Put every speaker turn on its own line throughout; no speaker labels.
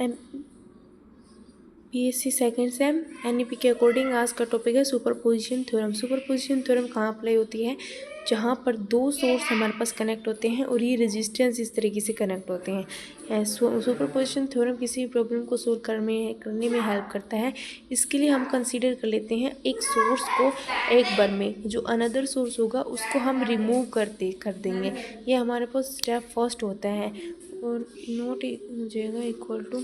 M BSc second sem NEP के according आज का टॉपिक है सुपरपोजिशन थ्योरम। सुपरपोजिशन थ्योरम कहाँ अप्लाई होती है? जहाँ पर दो सोर्स हमारे पास कनेक्ट होते हैं और ये रेजिस्टेंस इस तरीके से कनेक्ट होते हैं। सुपरपोजिशन थ्योरम किसी भी प्रॉब्लम को सोल्व करने में हेल्प करता है। इसके लिए हम कंसीडर कर लेते हैं एक सोर्स को एक बार में, जो अनदर सोर्स होगा उसको हम रिमूव कर देंगे। ये हमारे पास स्टेप फर्स्ट होता है। और नोट हो जाएगा इक्वल टू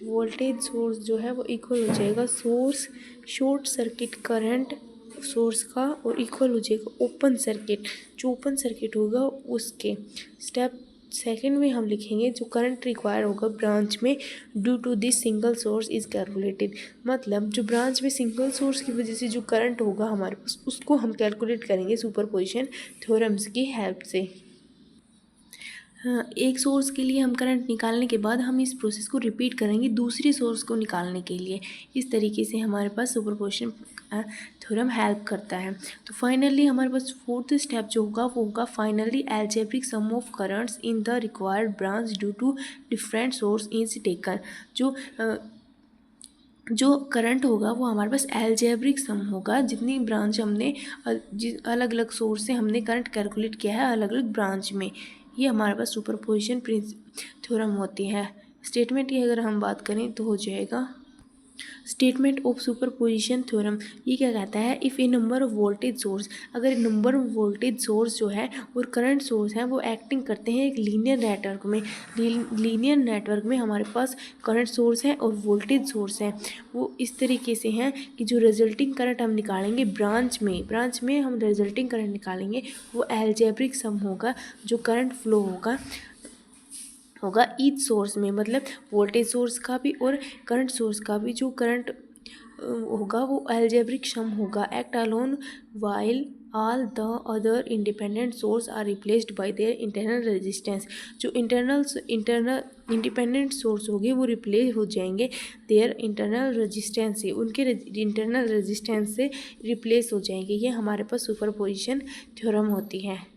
वोल्टेज सोर्स जो है वो इक्वल हो जाएगा source short circuit current source का, और इक्वल हो जाएगा ओपन सर्किट, जो ओपन सर्किट होगा उसके। स्टेप सेकंड में हम लिखेंगे जो करंट रिक्वायर होगा ब्रांच में due to this single source is calculated. मतलब जो ब्रांच में सिंगल सोर्स की वजह से जो करंट होगा हमारे पास उसको हम कैलकुलेट करेंगे सुपरपोजिशन थ्योरम्स की हेल्प से। हाँ, एक सोर्स के लिए हम करंट निकालने के बाद हम इस प्रोसेस को रिपीट करेंगे दूसरी सोर्स को निकालने के लिए। इस तरीके से हमारे पास सुपरपोजिशन थ्योरम हेल्प करता है। तो फाइनली हमारे पास फोर्थ स्टेप जो होगा वो होगा finally algebraic sum of currents in the required branch due to different source is taken. जो करंट होगा वो हमारे पास अलजेब्रिक सम होगा, जितनी ब्रांच हमने अलग अलग सोर्स से हमने करंट कैलकुलेट किया है अलग अलग ब्रांच में। ये हमारे पास सुपरपोजिशन थ्योरम होती है। स्टेटमेंट की अगर हम बात करें तो हो जाएगा स्टेटमेंट ऑफ सुपरपोजिशन थ्योरम। ये क्या कहता है? If A number of voltage source, अगर नंबर ऑफ वोल्टेज सोर्स जो है और करंट सोर्स है वो एक्टिंग करते हैं एक लीनियर नेटवर्क में। लीनियर नेटवर्क में हमारे पास करंट सोर्स है और वोल्टेज सोर्स है, वो इस तरीके से हैं कि जो रिजल्टिंग करंट हम निकालेंगे ब्रांच में हम रिजल्टिंग करंट निकालेंगे वो अलजेब्रिक सम होगा, जो करंट फ्लो होगा ईच सोर्स में। मतलब वोल्टेज सोर्स का भी और करंट सोर्स का भी जो करंट होगा वो अलजेब्रिक सम होगा। Act alone while all the other independent source are replaced by their internal resistance. जो इंटरनल इंडिपेंडेंट सोर्स होंगे वो रिप्लेस हो जाएंगे देयर इंटरनल रेजिस्टेंस से, उनके इंटरनल रेजिस्टेंस से रिप्लेस हो जाएंगे। ये हमारे पास सुपरपोजिशन थ्योरम होती है।